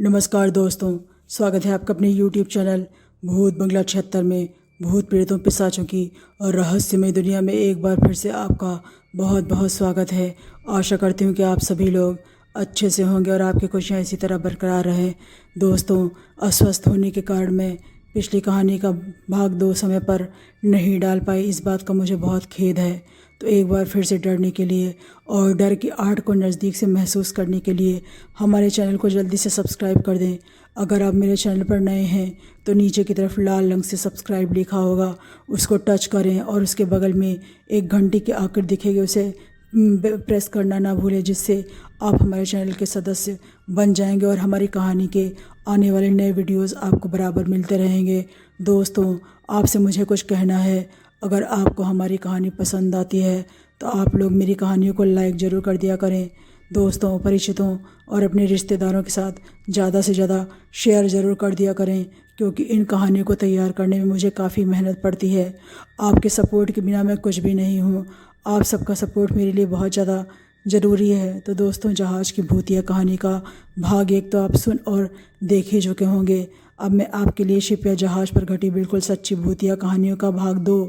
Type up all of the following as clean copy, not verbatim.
नमस्कार दोस्तों, स्वागत है आपका अपने YouTube चैनल भूत बंगला 76 में। भूत प्रेतों पिशाचों की और रहस्यमय दुनिया में एक बार फिर से आपका बहुत बहुत स्वागत है। आशा करती हूँ कि आप सभी लोग अच्छे से होंगे और आपकी खुशियाँ इसी तरह बरकरार रहें। दोस्तों, अस्वस्थ होने के कारण मैं पिछली कहानी का भाग 2 समय पर नहीं डाल पाई। इस बात का मुझे बहुत खेद है। तो एक बार फिर से डरने के लिए और डर की आहट को नज़दीक से महसूस करने के लिए हमारे चैनल को जल्दी से सब्सक्राइब कर दें। अगर आप मेरे चैनल पर नए हैं तो नीचे की तरफ लाल रंग से सब्सक्राइब लिखा होगा, उसको टच करें और उसके बगल में एक घंटी की आकृति दिखेगी, उसे प्रेस करना ना भूलें, जिससे आप हमारे चैनल के सदस्य बन जाएंगे और हमारी कहानी के आने वाले नए वीडियोस आपको बराबर मिलते रहेंगे। दोस्तों, आपसे मुझे कुछ कहना है। अगर आपको हमारी कहानी पसंद आती है तो आप लोग मेरी कहानियों को लाइक ज़रूर कर दिया करें। दोस्तों, परिचितों और अपने रिश्तेदारों के साथ ज़्यादा से ज़्यादा शेयर ज़रूर कर दिया करें, क्योंकि इन कहानियों को तैयार करने में मुझे काफ़ी मेहनत पड़ती है। आपके सपोर्ट के बिना मैं कुछ भी नहीं हूँ। आप सबका सपोर्ट मेरे लिए बहुत ज़्यादा ज़रूरी है। तो दोस्तों, जहाज़ की भूतिया कहानी का भाग 1 तो आप सुन और देख ही चुके होंगे। अब मैं आपके लिए शिप या जहाज़ पर घटी बिल्कुल सच्ची भूतिया कहानियों का भाग 2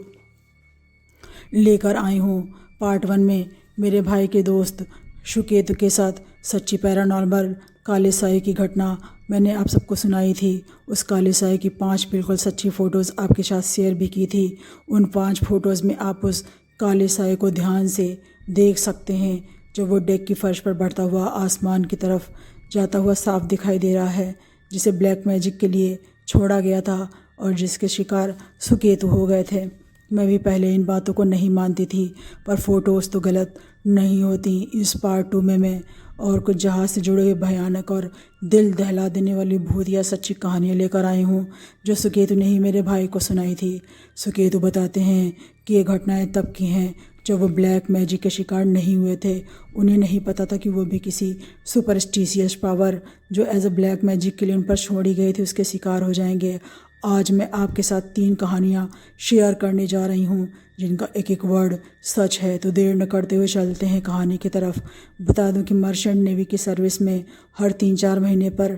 लेकर आई हूँ। पार्ट 1 में मेरे भाई के दोस्त सुकेतु के साथ सच्ची पैरानॉर्मल काले साए की घटना मैंने आप सबको सुनाई थी। उस काले साए की 5 बिल्कुल सच्ची फ़ोटोज़ आपके साथ शेयर भी की थी। उन 5 फ़ोटोज़ में आप उस काले साए को ध्यान से देख सकते हैं, जब वो डेक की फर्श पर बढ़ता हुआ आसमान की तरफ जाता हुआ साफ दिखाई दे रहा है, जिसे ब्लैक मैजिक के लिए छोड़ा गया था और जिसके शिकार सुकेतु हो गए थे। मैं भी पहले इन बातों को नहीं मानती थी, पर फ़ोटोज़ तो गलत नहीं होती। इस पार्ट 2 में मैं और कुछ जहाज़ से जुड़े हुए भयानक और दिल दहला देने वाली भूतिया सच्ची कहानियाँ लेकर आई हूँ, जो सुकेतु ने ही मेरे भाई को सुनाई थी। सुकेतु बताते हैं कि ये घटनाएं तब की हैं जब वो ब्लैक मैजिक के शिकार नहीं हुए थे। उन्हें नहीं पता था कि वो भी किसी सुपरस्टिशियस पावर जो एज अ ब्लैक मैजिक के लिए उन पर छोड़ी गई थी, उसके शिकार हो जाएंगे। आज मैं आपके साथ 3 कहानियाँ शेयर करने जा रही हूँ, जिनका एक एक वर्ड सच है। तो देर न करते हुए चलते हैं कहानी की तरफ। बता दूं कि मर्चेंट नेवी की सर्विस में हर 3-4 महीने पर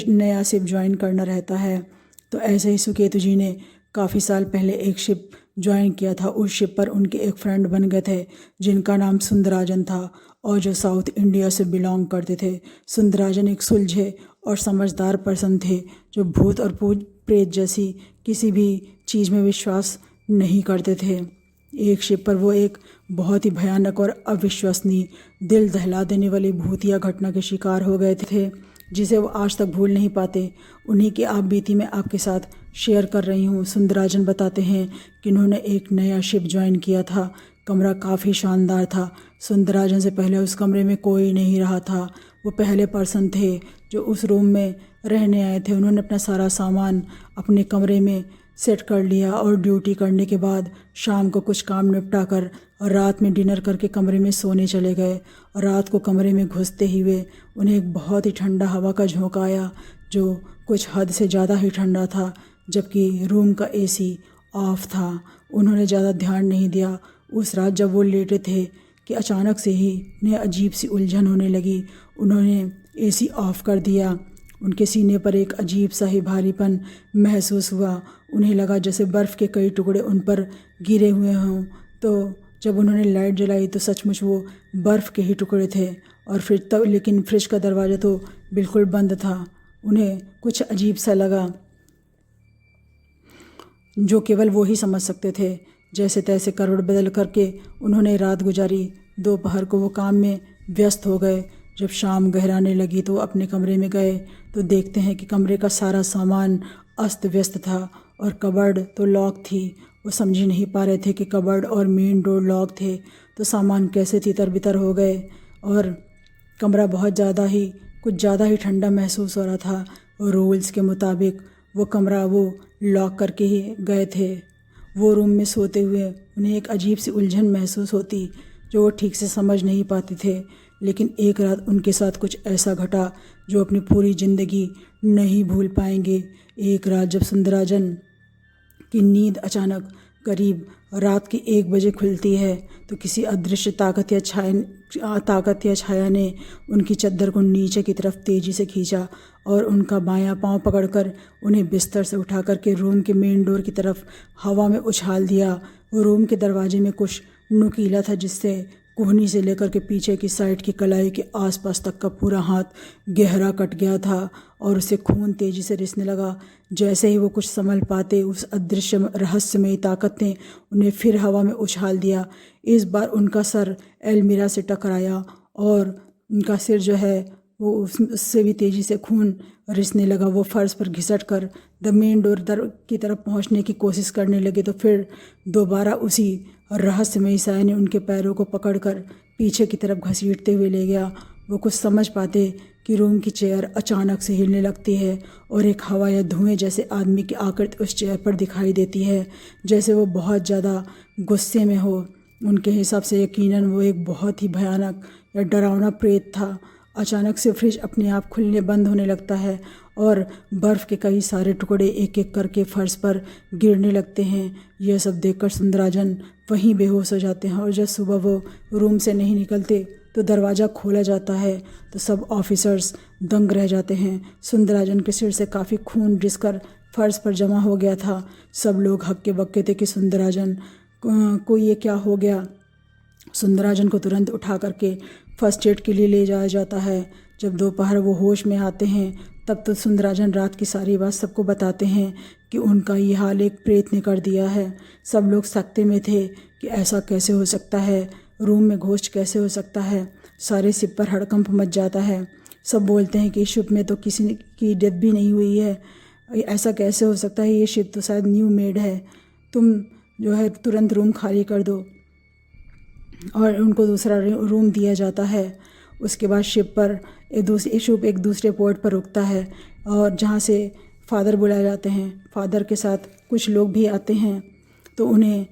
नया शिप ज्वाइन करना रहता है। तो ऐसे ही सुकेतु जी ने काफ़ी साल पहले एक शिप ज्वाइन किया था। उस शिप पर उनके एक फ्रेंड बन गए थे, जिनका नाम सुंदराजन था और जो साउथ इंडिया से बिलोंग करते थे। सुंदराजन एक सुलझे और समझदार पर्सन थे, जो भूत और प्रेत जैसी किसी भी चीज़ में विश्वास नहीं करते थे। एक शिप पर वो एक बहुत ही भयानक और अविश्वसनीय, दिल दहला देने वाली भूतिया घटना के शिकार हो गए थे, जिसे वो आज तक भूल नहीं पाते। उन्हीं की आप बीती मैं आपके साथ शेयर कर रही हूँ। सुंदराजन बताते हैं कि उन्होंने एक नया शिप ज्वाइन किया था। कमरा काफ़ी शानदार था। सुंदराजन से पहले उस कमरे में कोई नहीं रहा था। वो पहले पर्सन थे जो उस रूम में रहने आए थे। उन्होंने अपना सारा सामान अपने कमरे में सेट कर लिया और ड्यूटी करने के बाद शाम को कुछ काम निपटा कर और रात में डिनर करके कमरे में सोने चले गए। और रात को कमरे में घुसते ही हुए उन्हें एक बहुत ही ठंडा हवा का झोंका आया, जो कुछ हद से ज़्यादा ही ठंडा था, जबकि रूम का एसी ऑफ था। उन्होंने ज़्यादा ध्यान नहीं दिया। उस रात जब वो लेटे थे कि अचानक से ही उन्हें अजीब सी उलझन होने लगी। उन्होंने एसी ऑफ कर दिया। उनके सीने पर एक अजीब सा ही भारीपन महसूस हुआ। उन्हें लगा जैसे बर्फ़ के कई टुकड़े उन पर गिरे हुए हों। तो जब उन्होंने लाइट जलाई तो सचमुच वो बर्फ़ के ही टुकड़े थे। और फिर तब लेकिन फ्रिज का दरवाज़ा तो बिल्कुल बंद था। उन्हें कुछ अजीब सा लगा, जो केवल वो ही समझ सकते थे। जैसे तैसे करवट बदल करके उन्होंने रात गुजारी। दोपहर को वो काम में व्यस्त हो गए। जब शाम गहराने लगी तो अपने कमरे में गए तो देखते हैं कि कमरे का सारा सामान अस्त व्यस्त था और कबर्ड तो लॉक थी। वो समझ ही नहीं पा रहे थे कि कबर्ड और मेन डोर लॉक थे तो सामान कैसे तितर बितर हो गए। और कमरा कुछ ज़्यादा ही ठंडा महसूस हो रहा था। रूल्स के मुताबिक वो कमरा वो लॉक करके ही गए थे। वो रूम में सोते हुए उन्हें एक अजीब सी उलझन महसूस होती, जो वो ठीक से समझ नहीं पाते थे। लेकिन एक रात उनके साथ कुछ ऐसा घटा जो अपनी पूरी ज़िंदगी नहीं भूल पाएंगे। एक रात जब सुंदराजन की नींद अचानक करीब रात के 1 बजे खुलती है तो किसी अदृश्य ताकत या छाया ने उनकी चद्दर को नीचे की तरफ तेजी से खींचा और उनका बायां पांव पकड़कर उन्हें बिस्तर से उठा करके रूम के मेन डोर की तरफ हवा में उछाल दिया। रूम के दरवाजे में कुछ नुकीला था जिससे कोहनी से लेकर के पीछे की साइड की कलाई के आसपास तक का पूरा हाथ गहरा कट गया था और उसे खून तेजी से रिसने लगा। जैसे ही वो कुछ संभल पाते उस अदृश्य रहस्यमयी ताकत ने उन्हें फिर हवा में उछाल दिया। इस बार उनका सर एल्मीरा से टकराया और उनका सिर जो है वो उससे भी तेज़ी से खून रिसने लगा। वो फर्श पर घिसट कर द मेन डोर की तरफ पहुंचने की कोशिश करने लगे तो फिर दोबारा उसी रहस्यमयी साया ने उनके पैरों को पकड़कर पीछे की तरफ घसीटते हुए ले गया। वो कुछ समझ पाते कि रूम की चेयर अचानक से हिलने लगती है और एक हवा या धुएं जैसे आदमी की आकृति उस चेयर पर दिखाई देती है, जैसे वो बहुत ज़्यादा गुस्से में हो। उनके हिसाब से यकीनन वो एक बहुत ही भयानक या डरावना प्रेत था। अचानक से फ्रिज अपने आप खुलने बंद होने लगता है और बर्फ़ के कई सारे टुकड़े एक एक करके फर्श पर गिरने लगते हैं। यह सब देखकर सुंदराजन वहीं बेहोश हो जाते हैं और जब सुबह वो रूम से नहीं निकलते तो दरवाज़ा खोला जाता है तो सब ऑफिसर्स दंग रह जाते हैं। सुंदराजन के सिर से काफ़ी खून रिसकर फर्श पर जमा हो गया था। सब लोग हक्के बक्के थे कि सुंदराजन को ये क्या हो गया। सुंदराजन को तुरंत उठा करके फर्स्ट एड के लिए ले जाया जाता है। जब दोपहर वो होश में आते हैं तब तो सुंदराजन रात की सारी बात सबको बताते हैं कि उनका ये हाल एक प्रेत ने कर दिया है। सब लोग सकते में थे कि ऐसा कैसे हो सकता है, रूम में घोस्ट कैसे हो सकता है। सारे सिर पर हड़कंप मच जाता है। सब बोलते हैं कि शिप में तो किसी की डेथ भी नहीं हुई है, ऐसा कैसे हो सकता है, ये शिप तो शायद न्यू मेड है, तुम जो है तुरंत रूम खाली कर दो। और उनको दूसरा रूम दिया जाता है। उसके बाद शिप पर एक दूसरे पोर्ट पर रुकता है और जहाँ से फादर बुलाए जाते हैं। फादर के साथ कुछ लोग भी आते हैं तो उन्हें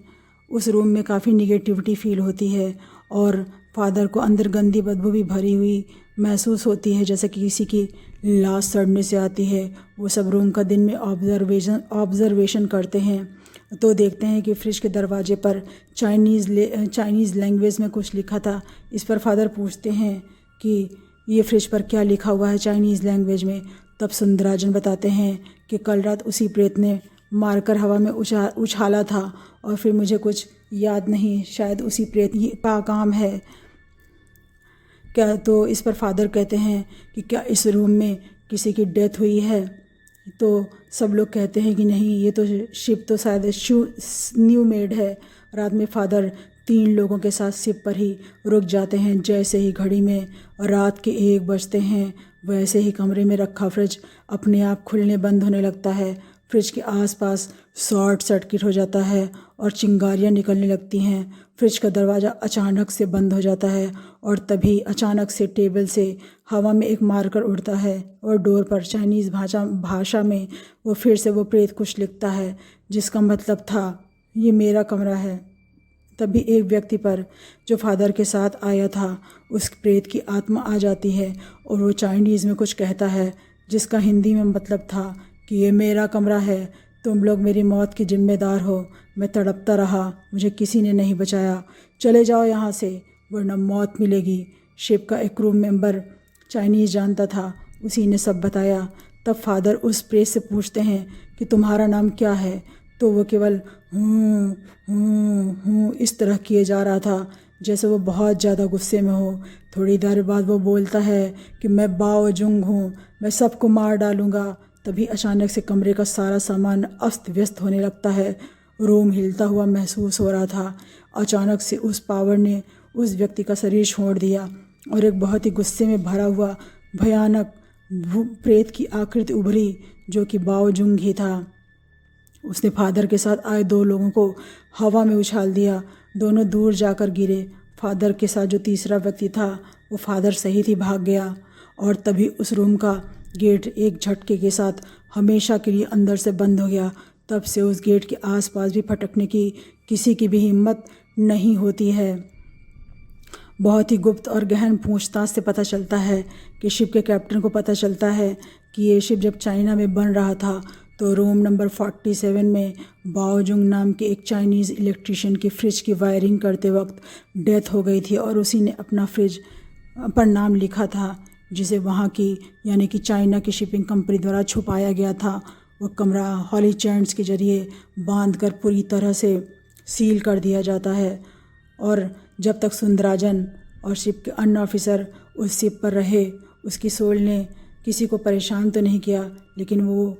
उस रूम में काफ़ी निगेटिविटी फील होती है और फादर को अंदर गंदी बदबू भी भरी हुई महसूस होती है, जैसे कि किसी की लाश सड़ने से आती है। वो सब रूम का दिन में ऑब्जर्वेशन करते हैं तो देखते हैं कि फ्रिज के दरवाजे पर चाइनीज़ लैंग्वेज में कुछ लिखा था। इस पर फादर पूछते हैं कि ये फ्रिज पर क्या लिखा हुआ है चाइनीज़ लैंग्वेज में। तब सुंदराजन बताते हैं कि कल रात उसी प्रेत ने मारकर हवा में उछाला था और फिर मुझे कुछ याद नहीं, शायद उसी प्रेत का काम है क्या। तो इस पर फादर कहते हैं कि क्या इस रूम में किसी की डेथ हुई है। तो सब लोग कहते हैं कि नहीं, ये तो शिप तो शायद न्यू मेड है। रात में फादर 3 लोगों के साथ शिप पर ही रुक जाते हैं। जैसे ही घड़ी में रात के 1 बजते हैं वैसे ही कमरे में रखा फ्रिज अपने आप खुलने बंद होने लगता है। फ्रिज के आसपास शॉर्ट सर्किट हो जाता है और चिंगारियाँ निकलने लगती हैं। फ्रिज का दरवाज़ा अचानक से बंद हो जाता है और तभी अचानक से टेबल से हवा में एक मार्कर उड़ता है और डोर पर चाइनीज़ भाषा में वो फिर से वो प्रेत कुछ लिखता है जिसका मतलब था ये मेरा कमरा है। तभी एक व्यक्ति पर जो फादर के साथ आया था उस प्रेत की आत्मा आ जाती है और वो चाइनीज़ में कुछ कहता है जिसका हिंदी में मतलब था कि ये मेरा कमरा है, तुम लोग मेरी मौत के जिम्मेदार हो। मैं तड़पता रहा, मुझे किसी ने नहीं बचाया, चले जाओ यहाँ से वरना मौत मिलेगी। शिप का एक क्रू मेंबर चाइनीज़ जानता था, उसी ने सब बताया। तब फादर उस प्रेत से पूछते हैं कि तुम्हारा नाम क्या है। तो वो केवल हूँ इस तरह किए जा रहा था जैसे वो बहुत ज़्यादा गुस्से में हो। थोड़ी देर बाद वो बोलता है कि मैं बाओ जुंग हूँ, मैं सबको मार डालूँगा। तभी अचानक से कमरे का सारा सामान अस्त व्यस्त होने लगता है। रूम हिलता हुआ महसूस हो रहा था। अचानक से उस पावर ने उस व्यक्ति का शरीर छोड़ दिया और एक बहुत ही गुस्से में भरा हुआ भयानक प्रेत की आकृति उभरी जो कि बाओ जुंग ही था। उसने फादर के साथ आए 2 लोगों को हवा में उछाल दिया। दोनों दूर जाकर गिरे। फादर के साथ जो तीसरा व्यक्ति था वो फादर सहित ही भाग गया और तभी उस रूम का गेट एक झटके के साथ हमेशा के लिए अंदर से बंद हो गया। तब से उस गेट के आसपास भी फटकने की किसी की भी हिम्मत नहीं होती है। बहुत ही गुप्त और गहन पूछताछ से पता चलता है कि शिप के कैप्टन को पता चलता है कि ये शिप जब चाइना में बन रहा था तो रूम नंबर 47 में बाओजुंग नाम के एक चाइनीज़ इलेक्ट्रिशियन की फ्रिज की वायरिंग करते वक्त डेथ हो गई थी और उसी ने अपना फ्रिज पर नाम लिखा था, जिसे वहाँ की यानी कि चाइना की शिपिंग कंपनी द्वारा छुपाया गया था। वो कमरा हॉली चैंट्स के जरिए बांधकर पूरी तरह से सील कर दिया जाता है और जब तक सुंदराजन और शिप के अन्य ऑफिसर उस शिप पर रहे, उसकी सोल ने किसी को परेशान तो नहीं किया, लेकिन वो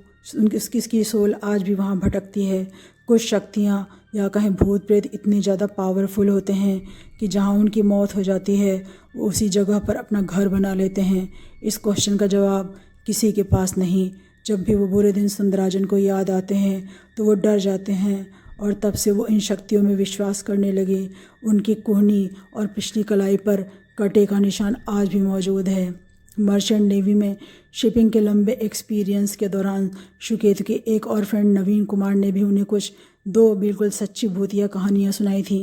उसकी सोल आज भी वहाँ भटकती है। कुछ शक्तियाँ या कहें भूत प्रेत इतने ज़्यादा पावरफुल होते हैं कि जहाँ उनकी मौत हो जाती है वो उसी जगह पर अपना घर बना लेते हैं। इस क्वेश्चन का जवाब किसी के पास नहीं। जब भी वो बुरे दिन सुंदराजन को याद आते हैं तो वो डर जाते हैं और तब से वो इन शक्तियों में विश्वास करने लगे। उनकी कोहनी और पिछली कलाई पर कटे का निशान आज भी मौजूद है। मर्चेंट नेवी में शिपिंग के लंबे एक्सपीरियंस के दौरान सुकेतु के एक और फ्रेंड नवीन कुमार ने भी उन्हें कुछ 2 बिल्कुल सच्ची भूतिया कहानियाँ सुनाई थी।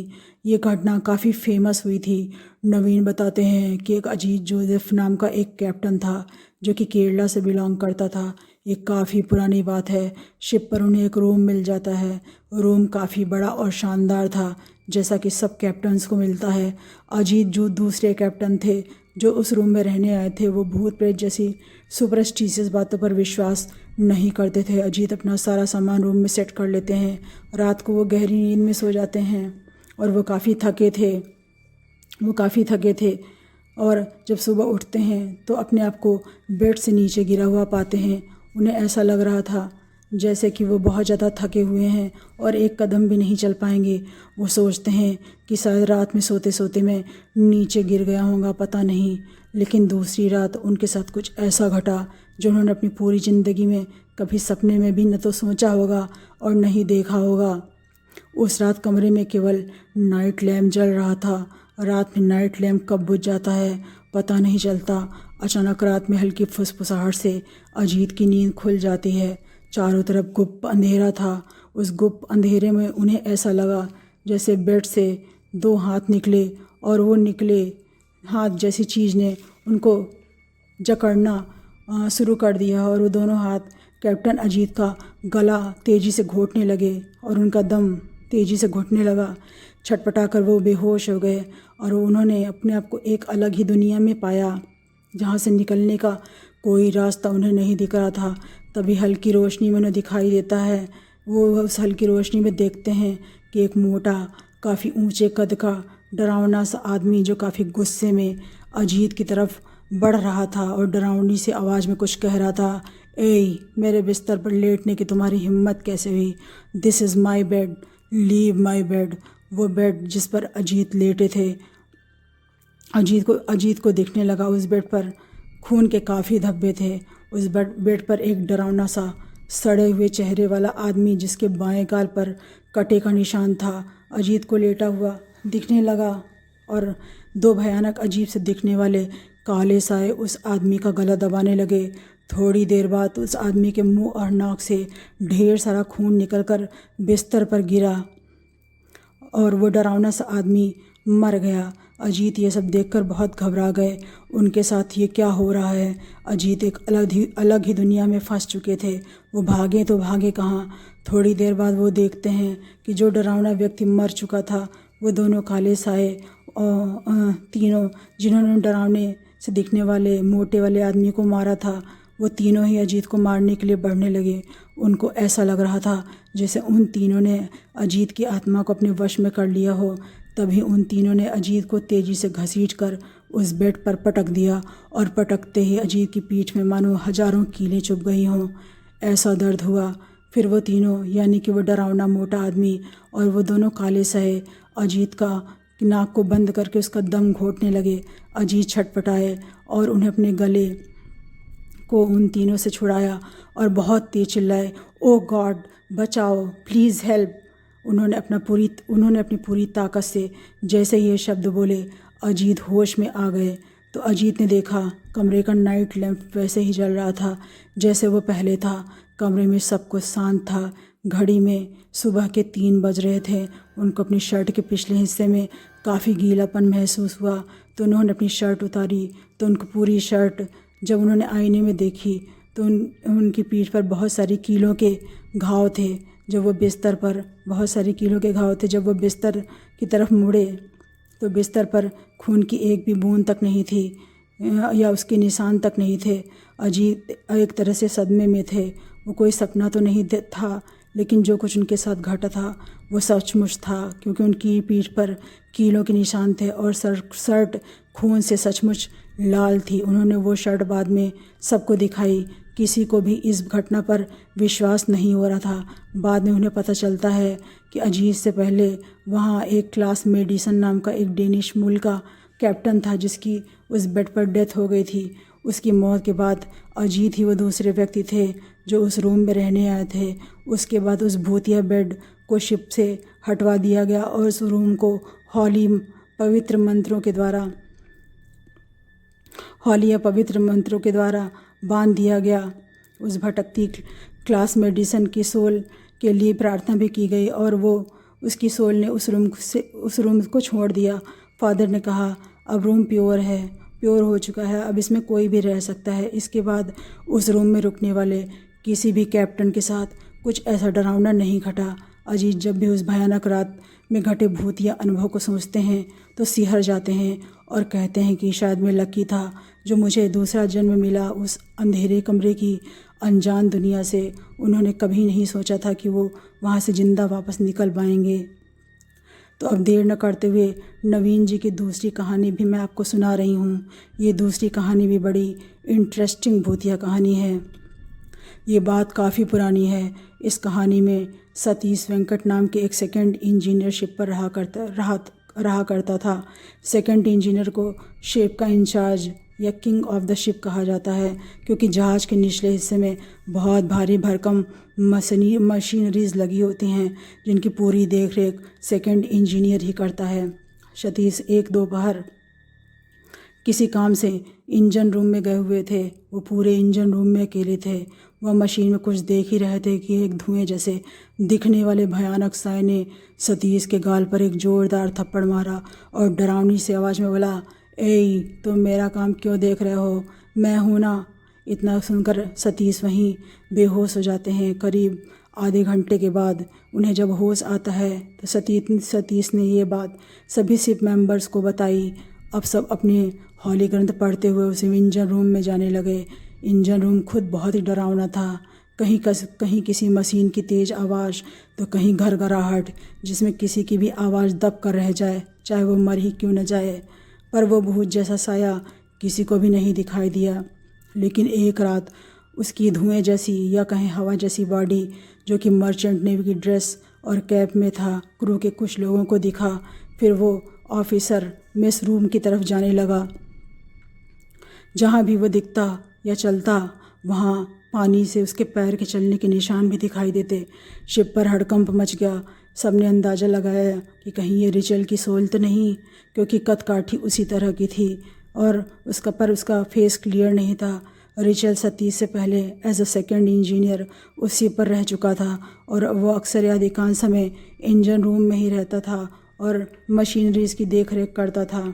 ये घटना काफ़ी फेमस हुई थी। नवीन बताते हैं कि एक अजीत जोसेफ नाम का एक कैप्टन था जो कि केरला से बिलोंग करता था। ये काफ़ी पुरानी बात है। शिप पर उन्हें एक रूम मिल जाता है। रूम काफ़ी बड़ा और शानदार था, जैसा कि सब कैप्टन्स को मिलता है। अजीत जो दूसरे कैप्टन थे जो उस रूम में रहने आए थे, वो भूत प्रेत जैसी सुपरस्टिशियस बातों पर विश्वास नहीं करते थे। अजीत अपना सारा सामान रूम में सेट कर लेते हैं। रात को वो गहरी नींद में सो जाते हैं और वो काफ़ी थके थे और जब सुबह उठते हैं तो अपने आप को बेड से नीचे गिरा हुआ पाते हैं। उन्हें ऐसा लग रहा था जैसे कि वो बहुत ज़्यादा थके हुए हैं और एक कदम भी नहीं चल पाएंगे। वो सोचते हैं कि शायद रात में सोते सोते मैं नीचे गिर गया होगा, पता नहीं। लेकिन दूसरी रात उनके साथ कुछ ऐसा घटा जो उन्होंने अपनी पूरी ज़िंदगी में कभी सपने में भी न तो सोचा होगा और न ही देखा होगा। उस रात कमरे में केवल नाइट लैम्प जल रहा था। रात में नाइट लैम्प कब बुझ जाता है पता नहीं चलता। अचानक रात में हल्की फुसफुसाहट से अजीत की नींद खुल जाती है। चारों तरफ गुप्त अंधेरा था। उस गुप्त अंधेरे में उन्हें ऐसा लगा जैसे बेड से 2 हाथ निकले और वो निकले हाथ जैसी चीज़ ने उनको जकड़ना शुरू कर दिया और वो दोनों हाथ कैप्टन अजीत का गला तेज़ी से घोंटने लगे और उनका दम तेज़ी से घुटने लगा। छटपटा कर वो बेहोश हो गए और उन्होंने अपने आप को एक अलग ही दुनिया में पाया जहाँ से निकलने का कोई रास्ता उन्हें नहीं दिख रहा था। तभी हल्की रोशनी में उन्हें दिखाई देता है। वो उस हल्की रोशनी में देखते हैं कि एक मोटा काफ़ी ऊंचे कद का डरावना सा आदमी जो काफ़ी गुस्से में अजीत की तरफ बढ़ रहा था और डरावनी सी आवाज़ में कुछ कह रहा था, ए मेरे बिस्तर पर लेटने की तुम्हारी हिम्मत कैसे हुई? This is my bed, leave my bed. वो बेड जिस पर अजीत लेटे थे, अजीत को दिखने लगा उस बेड पर खून के काफ़ी धब्बे थे। उस बेड पर एक डरावना सा सड़े हुए चेहरे वाला आदमी जिसके बाएं गाल पर कटे का निशान था अजीत को लेटा हुआ दिखने लगा और 2 भयानक अजीब से दिखने वाले काले साए उस आदमी का गला दबाने लगे। थोड़ी देर बाद उस आदमी के मुंह और नाक से ढेर सारा खून निकलकर बिस्तर पर गिरा और वो डरावना सा आदमी मर गया। अजीत ये सब देखकर बहुत घबरा गए। उनके साथ ये क्या हो रहा है? अजीत एक अलग ही दुनिया में फंस चुके थे। वो भागे तो भागे कहाँ। थोड़ी देर बाद वो देखते हैं कि जो डरावना व्यक्ति मर चुका था वो दोनों काले साए तीनों जिन्होंने डरावने से दिखने वाले मोटे वाले आदमी को मारा था, वो तीनों ही अजीत को मारने के लिए बढ़ने लगे। उनको ऐसा लग रहा था जैसे उन तीनों ने अजीत की आत्मा को अपने वश में कर लिया हो। तभी उन तीनों ने अजीत को तेज़ी से घसीटकर उस बेड पर पटक दिया और पटकते ही अजीत की पीठ में मानो हजारों कीलें चुभ गई हों। ऐसा दर्द हुआ। फिर वो तीनों यानी कि वो डरावना मोटा आदमी और वो दोनों काले सहे अजीत का नाक को बंद करके उसका दम घोंटने लगे। अजीत छटपटाए और उन्हें अपने गले को उन तीनों से छुड़ाया और बहुत तेज चिल्लाए, ओ गॉड बचाओ, प्लीज़ हेल्प। उन्होंने अपनी पूरी ताकत से जैसे ही ये शब्द बोले अजीत होश में आ गए तो अजीत ने देखा कमरे का नाइट लैंप वैसे ही जल रहा था जैसे वो पहले था। कमरे में सब कुछ शांत था। घड़ी में सुबह के 3 बज रहे थे। उनको अपनी शर्ट के पिछले हिस्से में काफ़ी गीलापन महसूस हुआ तो उन्होंने अपनी शर्ट उतारी तो उनको पूरी शर्ट जब उन्होंने आईने में देखी तो उनकी पीठ पर बहुत सारी कीलों के घाव थे। जब वो बिस्तर पर बहुत सारी कीलों के घाव थे। जब वो बिस्तर की तरफ मुड़े तो बिस्तर पर खून की एक भी बूंद तक नहीं थी या उसके निशान तक नहीं थे। अजीत एक तरह से सदमे में थे। वो कोई सपना तो नहीं था, लेकिन जो कुछ उनके साथ घटा था वो सचमुच था, क्योंकि उनकी पीठ पर कीलों के निशान थे और शर्ट खून से सचमुच लाल थी। उन्होंने वो शर्ट बाद में सबको दिखाई। किसी को भी इस घटना पर विश्वास नहीं हो रहा था। बाद में उन्हें पता चलता है कि अजीत से पहले वहाँ एक क्लास मेडिसन नाम का एक डेनिश मूल का कैप्टन था, जिसकी उस बेड पर डेथ हो गई थी। उसकी मौत के बाद अजीत ही वो दूसरे व्यक्ति थे जो उस रूम में रहने आए थे। उसके बाद उस भूतिया बेड को शिप से हटवा दिया गया और उस रूम को हॉली या पवित्र मंत्रों के द्वारा बांध दिया गया। उस भटकती क्लास मेडिसन की सोल के लिए प्रार्थना भी की गई और उसकी सोल ने उस रूम को छोड़ दिया। फादर ने कहा, अब रूम प्योर हो चुका है, अब इसमें कोई भी रह सकता है। इसके बाद उस रूम में रुकने वाले किसी भी कैप्टन के साथ कुछ ऐसा डरावना नहीं घटा। अजीत जब भी उस भयानक रात में घटे भूतिया अनुभव को सोचते हैं तो सिहर जाते हैं और कहते हैं कि शायद मैं लकी था जो मुझे दूसरा जन्म मिला उस अंधेरे कमरे की अनजान दुनिया से। उन्होंने कभी नहीं सोचा था कि वो वहाँ से जिंदा वापस निकल पाएंगे। तो अब देर न करते हुए नवीन जी की दूसरी कहानी भी मैं आपको सुना रही हूँ। ये दूसरी कहानी भी बड़ी इंटरेस्टिंग भूतिया कहानी है। ये बात काफ़ी पुरानी है। इस कहानी में सतीश वेंकट नाम के एक सेकंड इंजीनियर शिप पर रहा करता था। सेकंड इंजीनियर को शिप का इंचार्ज या किंग ऑफ द शिप कहा जाता है, क्योंकि जहाज़ के निचले हिस्से में बहुत भारी भरकम मशीनरीज लगी होती हैं, जिनकी पूरी देखरेख सेकंड इंजीनियर ही करता है। सतीश एक दोपहर किसी काम से इंजन रूम में गए हुए थे। वो पूरे इंजन रूम में अकेले थे। वह मशीन में कुछ देख ही रहे थे कि एक धुएं जैसे दिखने वाले भयानक साय ने सतीश के गाल पर एक जोरदार थप्पड़ मारा और डरावनी सी आवाज़ में बोला, ए तुम मेरा काम क्यों देख रहे हो, मैं हूँ ना। इतना सुनकर सतीश वहीं बेहोश हो जाते हैं। करीब आधे घंटे के बाद उन्हें जब होश आता है तो सतीश ने ये बात सभी शिप मेंबर्स को बताई। अब सब अपने हॉली ग्रंथ पढ़ते हुए उस इंजन रूम में जाने लगे। इंजन रूम खुद बहुत ही डरावना था। कहीं किसी मशीन की तेज़ आवाज़ तो कहीं घरघराहट, जिसमें किसी की भी आवाज़ दब कर रह जाए, चाहे वो मर ही क्यों न जाए। पर वो भूत जैसा साया किसी को भी नहीं दिखाई दिया। लेकिन एक रात उसकी धुएं जैसी या कहीं हवा जैसी बॉडी, जो कि मर्चेंट नेवी की ड्रेस और कैप में था, क्रू के कुछ लोगों को दिखा। फिर वो ऑफिसर मेस रूम की तरफ जाने लगा। जहाँ भी वो दिखता या चलता वहाँ पानी से उसके पैर के चलने के निशान भी दिखाई देते। शिप पर हड़कंप मच गया। सबने अंदाज़ा लगाया कि कहीं ये रिचल की सोल तो नहीं, क्योंकि कदकाठी उसी तरह की थी और उसका फेस क्लियर नहीं था। रिचल सतीश से पहले एज अ सेकंड इंजीनियर उस शिप पर रह चुका था और वो अक्सर या अधिकांश समय इंजन रूम में ही रहता था और मशीनरीज की देखरेख करता था।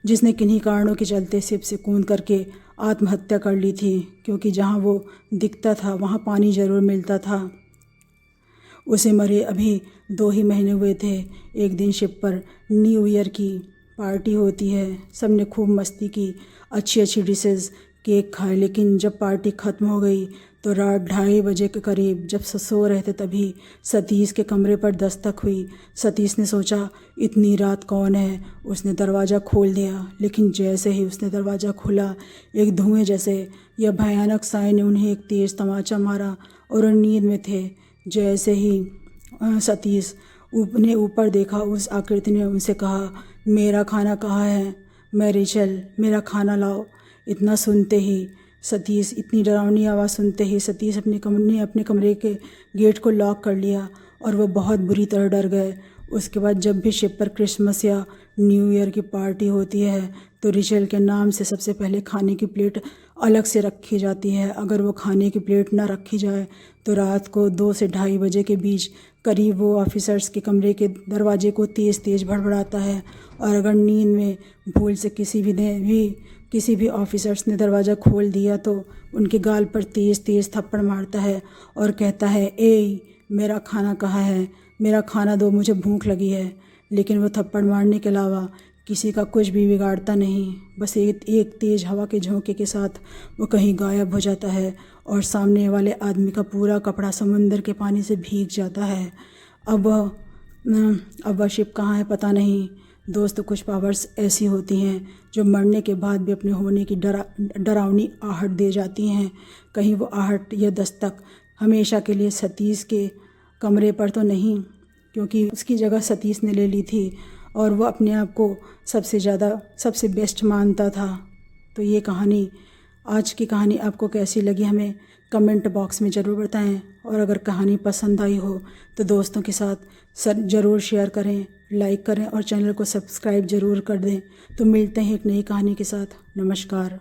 जिसने किन्हीं कारणों के चलते शिप से कूद करके आत्महत्या कर ली थी, क्योंकि जहाँ वो दिखता था वहाँ पानी ज़रूर मिलता था। उसे मरे अभी 2 ही महीने हुए थे। एक दिन शिप पर न्यू ईयर की पार्टी होती है। सब ने खूब मस्ती की, अच्छी डिशेस, केक खाए। लेकिन जब पार्टी ख़त्म हो गई तो रात 2:30 बजे के करीब जब सो रहे थे तभी सतीश के कमरे पर दस्तक हुई। सतीश ने सोचा, इतनी रात कौन है। उसने दरवाज़ा खोल दिया, लेकिन जैसे ही उसने दरवाज़ा खोला, एक धुएं जैसे यह भयानक साय ने उन्हें एक तेज़ तमाचा मारा और नींद में थे। जैसे ही सतीश ने ऊपर देखा, उस आकृति ने उनसे कहा, मेरा खाना कहाँ है, मैं रिचल, मेरा खाना लाओ। इतना सुनते ही सतीश इतनी डरावनी आवाज़ सुनते ही सतीश अपने कमरे के गेट को लॉक कर लिया और वह बहुत बुरी तरह डर गए। उसके बाद जब भी शिप पर क्रिसमस या न्यू ईयर की पार्टी होती है तो रिचल के नाम से सबसे पहले खाने की प्लेट अलग से रखी जाती है। अगर वो खाने की प्लेट ना रखी जाए तो रात को 2 से 2:30 बजे के बीच करीब वो ऑफिसर्स के कमरे के दरवाजे को तेज़ भड़बड़ाता है। और अगर नींद में भूल से किसी भी ऑफिसर्स ने दरवाज़ा खोल दिया तो उनके गाल पर तेज़ तेज़ थप्पड़ मारता है और कहता है, ए मेरा खाना कहाँ है, मेरा खाना दो, मुझे भूख लगी है। लेकिन वो थप्पड़ मारने के अलावा किसी का कुछ भी बिगाड़ता नहीं। बस एक तेज़ हवा के झोंके के साथ वो कहीं गायब हो जाता है और सामने वाले आदमी का पूरा कपड़ा समुंदर के पानी से भीग जाता है। अब वह शिप कहाँ है पता नहीं। दोस्त, कुछ पावर्स ऐसी होती हैं जो मरने के बाद भी अपने होने की डरावनी आहट दे जाती हैं। कहीं वो आहट या दस्तक हमेशा के लिए सतीश के कमरे पर तो नहीं, क्योंकि उसकी जगह सतीश ने ले ली थी और वो अपने आप को सबसे बेस्ट मानता था। तो ये कहानी, आज की कहानी आपको कैसी लगी हमें कमेंट बॉक्स में ज़रूर बताएं। और अगर कहानी पसंद आई हो तो दोस्तों के साथ ज़रूर शेयर करें, लाइक करें और चैनल को सब्सक्राइब ज़रूर कर दें। तो मिलते हैं एक नई कहानी के साथ। नमस्कार।